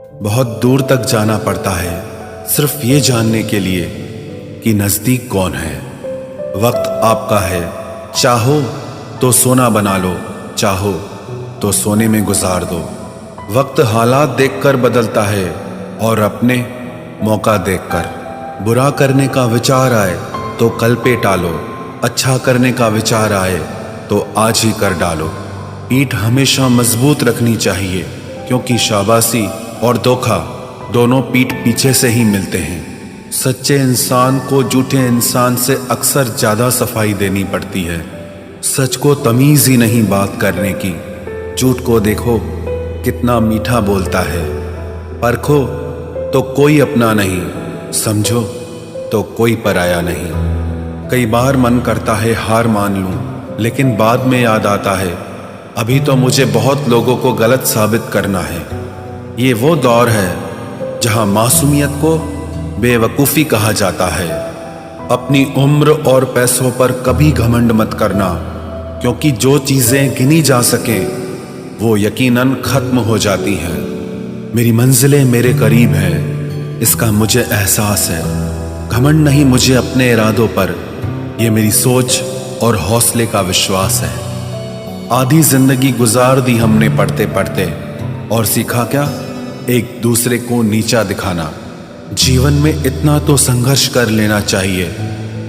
बहुत दूर तक जाना पड़ता है सिर्फ ये जानने के लिए कि नजदीक कौन है। वक्त आपका है, चाहो तो सोना बना लो, चाहो तो सोने में गुजार दो। वक्त हालात देखकर बदलता है और अपने मौका देखकर। बुरा करने का विचार आए तो कल पे टालो, अच्छा करने का विचार आए तो आज ही कर डालो। पीठ हमेशा मजबूत रखनी चाहिए, क्योंकि शाबाशी और धोखा दोनों पीठ पीछे से ही मिलते हैं। सच्चे इंसान को झूठे इंसान से अक्सर ज़्यादा सफाई देनी पड़ती है। सच को तमीज़ ही नहीं बात करने की। झूठ को देखो कितना मीठा बोलता है। परखो तो कोई अपना नहीं, समझो तो कोई पराया नहीं। कई बार मन करता है हार मान लूं, लेकिन बाद में याद आता है अभी तो मुझे बहुत लोगों को गलत साबित करना है। ये वो दौर है जहां मासूमियत को बेवकूफ़ी कहा जाता है। अपनी उम्र और पैसों पर कभी घमंड मत करना, क्योंकि जो चीज़ें गिनी जा सकें वो यकीनन ख़त्म हो जाती हैं। मेरी मंजिलें मेरे करीब हैं, इसका मुझे एहसास है। घमंड नहीं मुझे अपने इरादों पर, ये मेरी सोच और हौसले का विश्वास है। आधी जिंदगी गुजार दी हमने पढ़ते पढ़ते, और सीखा क्या? एक दूसरे को नीचा दिखाना। जीवन में इतना तो संघर्ष कर लेना चाहिए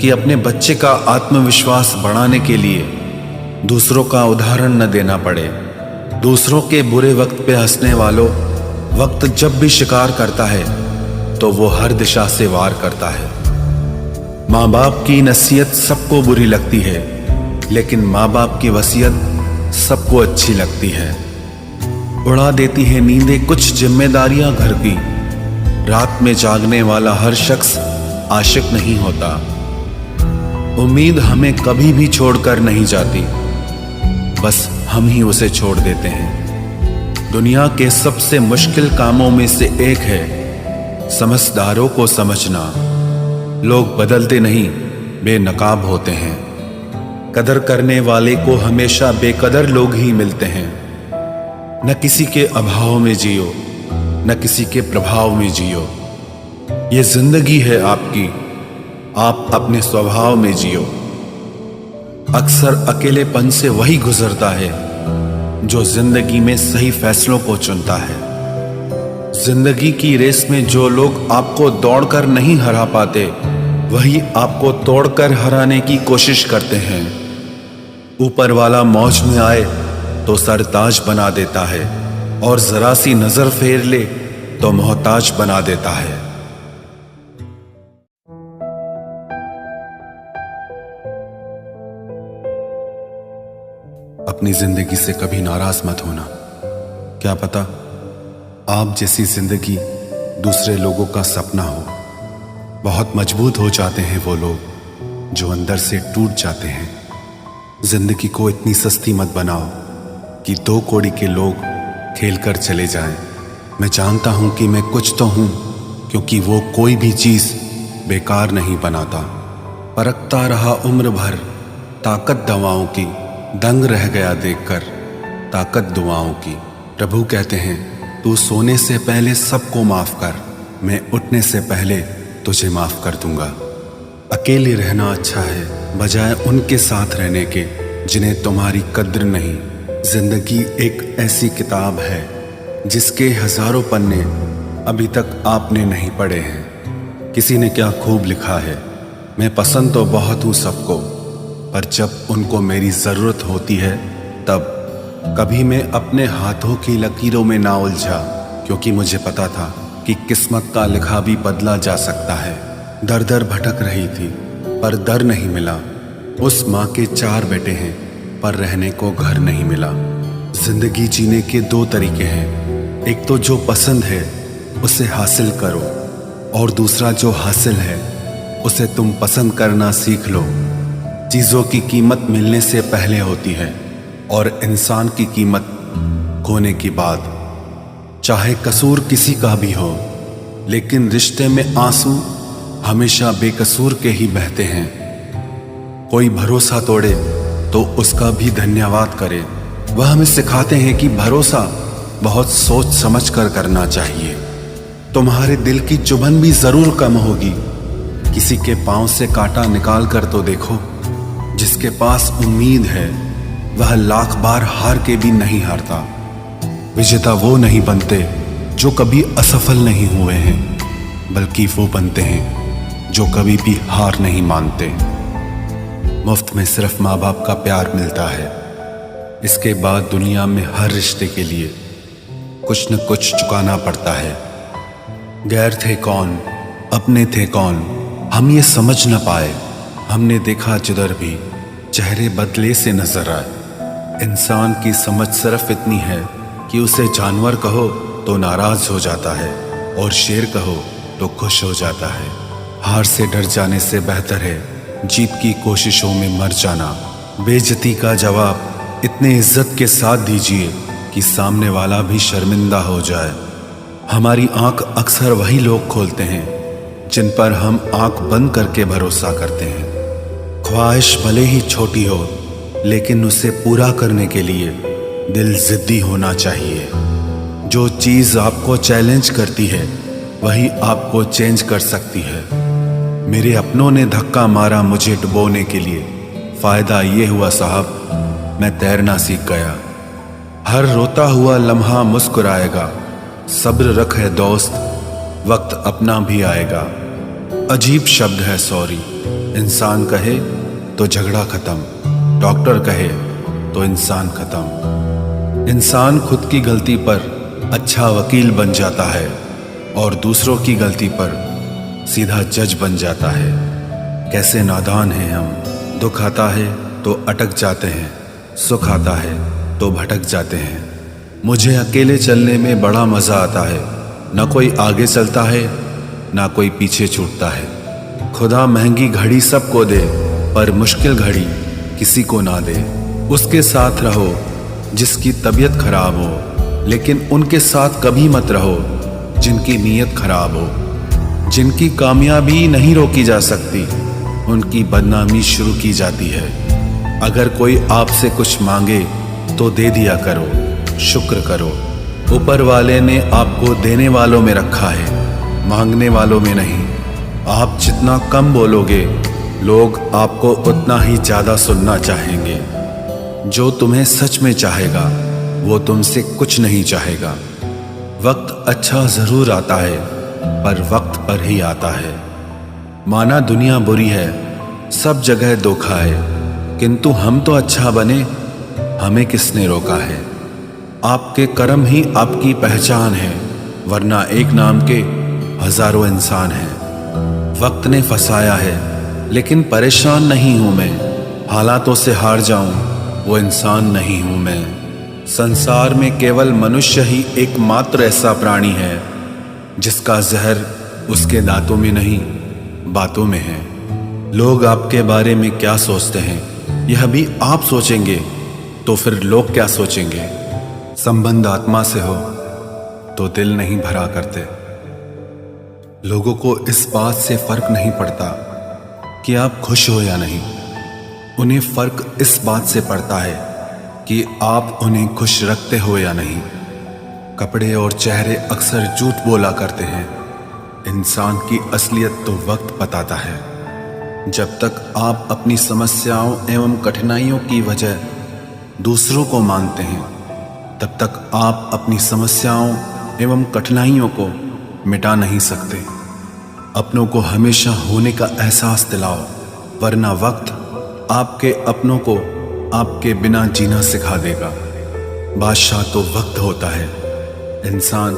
कि अपने बच्चे का आत्मविश्वास बढ़ाने के लिए दूसरों का उदाहरण न देना पड़े। दूसरों के बुरे वक्त पे हंसने वालों, वक्त जब भी शिकार करता है तो वो हर दिशा से वार करता है। माँ बाप की नसीहत सबको बुरी लगती है, लेकिन माँ बाप की वसीयत सबको अच्छी लगती है। उड़ा देती है नींदें कुछ जिम्मेदारियां घर की। रात में जागने वाला हर शख्स आशिक नहीं होता। उम्मीद हमें कभी भी छोड़कर नहीं जाती, बस हम ही उसे छोड़ देते हैं। दुनिया के सबसे मुश्किल कामों में से एक है समझदारों को समझना। लोग बदलते नहीं, बेनकाब होते हैं। कदर करने वाले को हमेशा बेकदर लोग ही मिलते हैं। न किसी के अभाव में जियो, न किसी के प्रभाव में जियो। ये जिंदगी है आपकी, आप अपने स्वभाव में जियो। अक्सर अकेलेपन से वही गुजरता है जो जिंदगी में सही फैसलों को चुनता है। जिंदगी की रेस में जो लोग आपको दौड़कर नहीं हरा पाते, वही आपको तोड़कर हराने की कोशिश करते हैं। ऊपर वाला मौज में आए तो सरताज बना देता है, और जरा सी नजर फेर ले तो मोहताज बना देता है। अपनी जिंदगी से कभी नाराज मत होना। क्या पता आप जैसी जिंदगी दूसरे लोगों का सपना हो। बहुत मजबूत हो जाते हैं वो लोग जो अंदर से टूट जाते हैं। जिंदगी को इतनी सस्ती मत बनाओ कि 2 कौड़ी के लोग खेल कर चले जाएं। मैं जानता हूं कि मैं कुछ तो हूं, क्योंकि वो कोई भी चीज बेकार नहीं बनाता। परखता रहा उम्र भर ताकत दवाओं की, दंग रह गया देखकर ताकत दुआओं की। प्रभु कहते हैं तू सोने से पहले सबको माफ कर, मैं उठने से पहले तुझे माफ कर दूंगा। अकेले रहना अच्छा है बजाय उनके साथ रहने के जिन्हें तुम्हारी कद्र नहीं। जिंदगी एक ऐसी किताब है जिसके हजारों पन्ने अभी तक आपने नहीं पढ़े हैं। किसी ने क्या खूब लिखा है, मैं पसंद तो बहुत हूँ सबको, पर जब उनको मेरी ज़रूरत होती है तब। कभी मैं अपने हाथों की लकीरों में ना उलझा, क्योंकि मुझे पता था कि किस्मत का लिखा भी बदला जा सकता है। दर दर भटक रही थी पर दर नहीं मिला। उस माँ के 4 बेटे हैं पर रहने को घर नहीं मिला। जिंदगी जीने के 2 तरीके हैं, एक तो जो पसंद है उसे हासिल करो, और दूसरा जो हासिल है उसे तुम पसंद करना सीख लो। चीज़ों की कीमत मिलने से पहले होती है, और इंसान की कीमत खोने के बाद। चाहे कसूर किसी का भी हो, लेकिन रिश्ते में आंसू हमेशा बेकसूर के ही बहते हैं। कोई भरोसा तोड़े तो उसका भी धन्यवाद करे। वह हमें सिखाते हैं कि भरोसा बहुत सोच समझ कर करना चाहिए। तुम्हारे दिल की चुभन भी जरूर कम होगी। किसी के पांव से कांटा निकाल कर तो देखो। जिसके पास उम्मीद है वह लाख बार हार के भी नहीं हारता। विजेता वो नहीं बनते जो कभी असफल नहीं हुए हैं, बल्कि वो बनते हैं जो कभी भी हार नहीं मानते। मुफ्त में सिर्फ माँ बाप का प्यार मिलता है। इसके बाद दुनिया में हर रिश्ते के लिए कुछ न कुछ चुकाना पड़ता है। गैर थे कौन, अपने थे कौन, हम ये समझ न पाए। हमने देखा जिधर भी चेहरे बदले से नजर आए। इंसान की समझ सिर्फ इतनी है कि उसे जानवर कहो तो नाराज हो जाता है और शेर कहो तो खुश हो जाता है। हार से डर जाने से बेहतर है जीत की कोशिशों में मर जाना। बेइज्जती का जवाब इतने इज्जत के साथ दीजिए कि सामने वाला भी शर्मिंदा हो जाए। हमारी आंख अक्सर वही लोग खोलते हैं जिन पर हम आंख बंद करके भरोसा करते हैं। ख्वाहिश भले ही छोटी हो, लेकिन उसे पूरा करने के लिए दिल जिद्दी होना चाहिए। जो चीज़ आपको चैलेंज करती है वही आपको चेंज कर सकती है। मेरे अपनों ने धक्का मारा मुझे डुबोने के लिए। फायदा ये हुआ साहब, मैं तैरना सीख गया। हर रोता हुआ लम्हा मुस्कुराएगा। सब्र रख है दोस्त, वक्त अपना भी आएगा। अजीब शब्द है सॉरी। इंसान कहे तो झगड़ा खत्म, डॉक्टर कहे तो इंसान खत्म। इंसान खुद की गलती पर अच्छा वकील बन जाता है और दूसरों की गलती पर सीधा जज बन जाता है। कैसे नादान हैं हम। दुख आता है तो अटक जाते हैं, सुख आता है तो भटक जाते हैं। मुझे अकेले चलने में बड़ा मज़ा आता है। ना कोई आगे चलता है ना कोई पीछे छूटता है। खुदा महंगी घड़ी सबको दे, पर मुश्किल घड़ी किसी को ना दे। उसके साथ रहो जिसकी तबीयत खराब हो, लेकिन उनके साथ कभी मत रहो जिनकी नीयत खराब हो। जिनकी कामयाबी नहीं रोकी जा सकती, उनकी बदनामी शुरू की जाती है। अगर कोई आपसे कुछ मांगे तो दे दिया करो, शुक्र करो। ऊपर वाले ने आपको देने वालों में रखा है, मांगने वालों में नहीं। आप जितना कम बोलोगे, लोग आपको उतना ही ज़्यादा सुनना चाहेंगे। जो तुम्हें सच में चाहेगा वो तुमसे कुछ नहीं चाहेगा। वक्त अच्छा ज़रूर आता है, पर वक्त पर ही आता है। माना दुनिया बुरी है, सब जगह धोखा है, किंतु हम तो अच्छा बने, हमें किसने रोका है। आपके कर्म ही आपकी पहचान है, वरना एक नाम के हजारों इंसान हैं। वक्त ने फंसाया है, लेकिन परेशान नहीं हूं मैं। हालातों से हार जाऊं वो इंसान नहीं हूं मैं। संसार में केवल मनुष्य ही एकमात्र ऐसा प्राणी है जिसका जहर उसके दांतों में नहीं, बातों में है। लोग आपके बारे में क्या सोचते हैं यह भी आप सोचेंगे तो फिर लोग क्या सोचेंगे। संबंध आत्मा से हो तो दिल नहीं भरा करते। लोगों को इस बात से फर्क नहीं पड़ता कि आप खुश हो या नहीं। उन्हें फर्क इस बात से पड़ता है कि आप उन्हें खुश रखते हो या नहीं। कपड़े और चेहरे अक्सर झूठ बोला करते हैं। इंसान की असलियत तो वक्त बताता है। जब तक आप अपनी समस्याओं एवं कठिनाइयों की वजह दूसरों को मानते हैं, तब तक आप अपनी समस्याओं एवं कठिनाइयों को मिटा नहीं सकते। अपनों को हमेशा होने का एहसास दिलाओ, वरना वक्त आपके अपनों को आपके बिना जीना सिखा देगा। बादशाह तो वक्त होता है, इंसान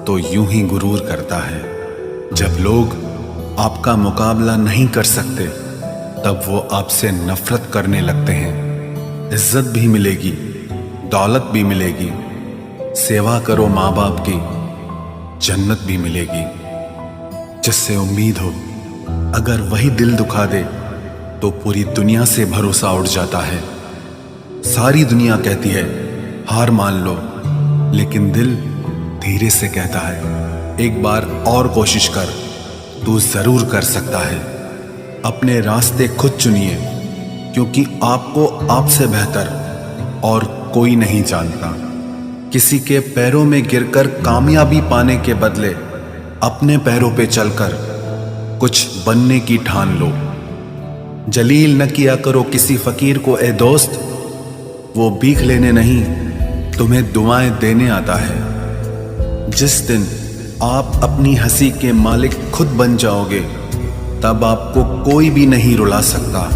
तो यूं ही गुरूर करता है। जब लोग आपका मुकाबला नहीं कर सकते, तब वो आपसे नफरत करने लगते हैं। इज्जत भी मिलेगी, दौलत भी मिलेगी। सेवा करो माँ बाप की, जन्नत भी मिलेगी। जिससे उम्मीद हो, अगर वही दिल दुखा दे तो पूरी दुनिया से भरोसा उठ जाता है। सारी दुनिया कहती है हार मान लो, लेकिन दिल धीरे से कहता है एक बार और कोशिश कर, तू जरूर कर सकता है। अपने रास्ते खुद चुनिए, क्योंकि आपको आपसे बेहतर और कोई नहीं जानता। किसी के पैरों में गिरकर कामयाबी पाने के बदले अपने पैरों पे चलकर कुछ बनने की ठान लो। जलील न किया करो किसी फकीर को ए दोस्त, वो भीख लेने नहीं तुम्हें दुआएं देने आता है। जिस दिन आप अपनी हंसी के मालिक खुद बन जाओगे, तब आपको कोई भी नहीं रुला सकता।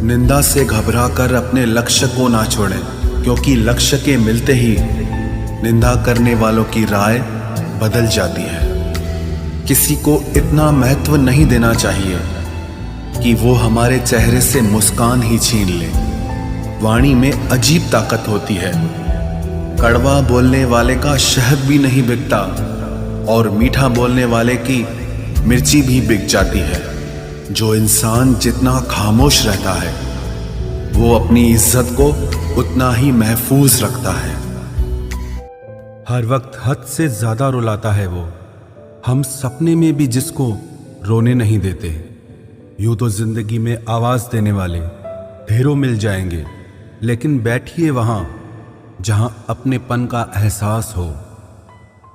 निंदा से घबराकर अपने लक्ष्य को ना छोड़ें, क्योंकि लक्ष्य के मिलते ही निंदा करने वालों की राय बदल जाती है। किसी को इतना महत्व नहीं देना चाहिए कि वो हमारे चेहरे से मुस्कान ही छीन ले। वाणी में अजीब ताकत होती है। कड़वा बोलने वाले का शहद भी नहीं बिकता और मीठा बोलने वाले की मिर्ची भी बिक जाती है। जो इंसान जितना खामोश रहता है, वो अपनी इज्जत को उतना ही महफूज रखता है। हर वक्त हद से ज्यादा रुलाता है वो। हम सपने में भी जिसको रोने नहीं देते। यूं तो जिंदगी में आवाज देने वाले ढेरों मिल जाएंगे, लेकिन बैठिए वहां जहां अपनेपन का एहसास हो।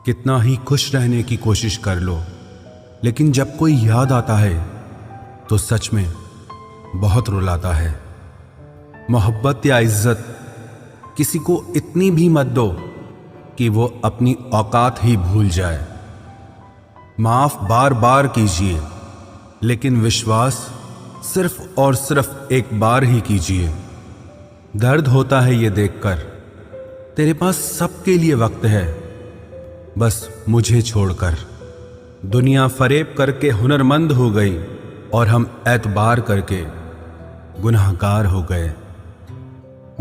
कितना ही खुश रहने की कोशिश कर लो, लेकिन जब कोई याद आता है तो सच में बहुत रुलाता है। मोहब्बत या इज्जत किसी को इतनी भी मत दो कि वो अपनी औकात ही भूल जाए। माफ बार बार कीजिए, लेकिन विश्वास सिर्फ और सिर्फ एक बार ही कीजिए। दर्द होता है ये देखकर तेरे पास सबके लिए वक्त है, बस मुझे छोड़कर। दुनिया फरेब करके हुनरमंद हो गई और हम एतबार करके गुनाहगार हो गए।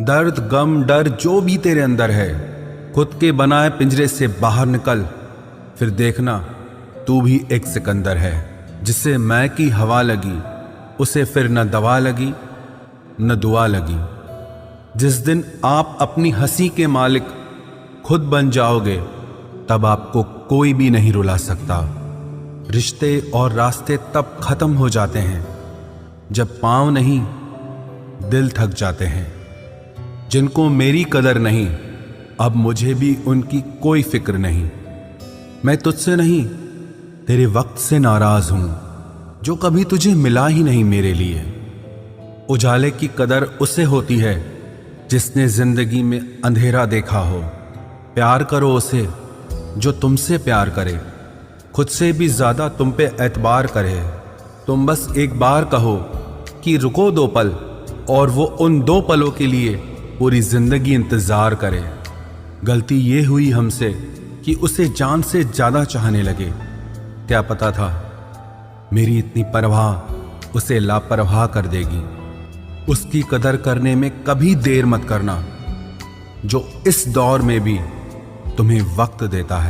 दर्द गम डर जो भी तेरे अंदर है, खुद के बनाए पिंजरे से बाहर निकल, फिर देखना तू भी एक सिकंदर है। जिसे मैं की हवा लगी, उसे फिर न दवा लगी न दुआ लगी। जिस दिन आप अपनी हंसी के मालिक खुद बन जाओगे, तब आपको कोई भी नहीं रुला सकता। रिश्ते और रास्ते तब खत्म हो जाते हैं जब पांव नहीं दिल थक जाते हैं। जिनको मेरी कदर नहीं, अब मुझे भी उनकी कोई फिक्र नहीं। मैं तुझसे नहीं, तेरे वक्त से नाराज हूं, जो कभी तुझे मिला ही नहीं मेरे लिए। उजाले की कदर उसे होती है जिसने जिंदगी में अंधेरा देखा हो। प्यार करो उसे जो तुमसे प्यार करे, खुद से भी ज्यादा तुम पे एतबार करे। तुम बस एक बार कहो कि रुको 2 पल, और वो उन 2 पलों के लिए पूरी जिंदगी इंतजार करे। गलती ये हुई हमसे कि उसे जान से ज्यादा चाहने लगे। क्या पता था मेरी इतनी परवाह उसे लापरवाह कर देगी। उसकी कदर करने में कभी देर मत करना, जो इस दौर में भी तुम्हें वक्त देता है।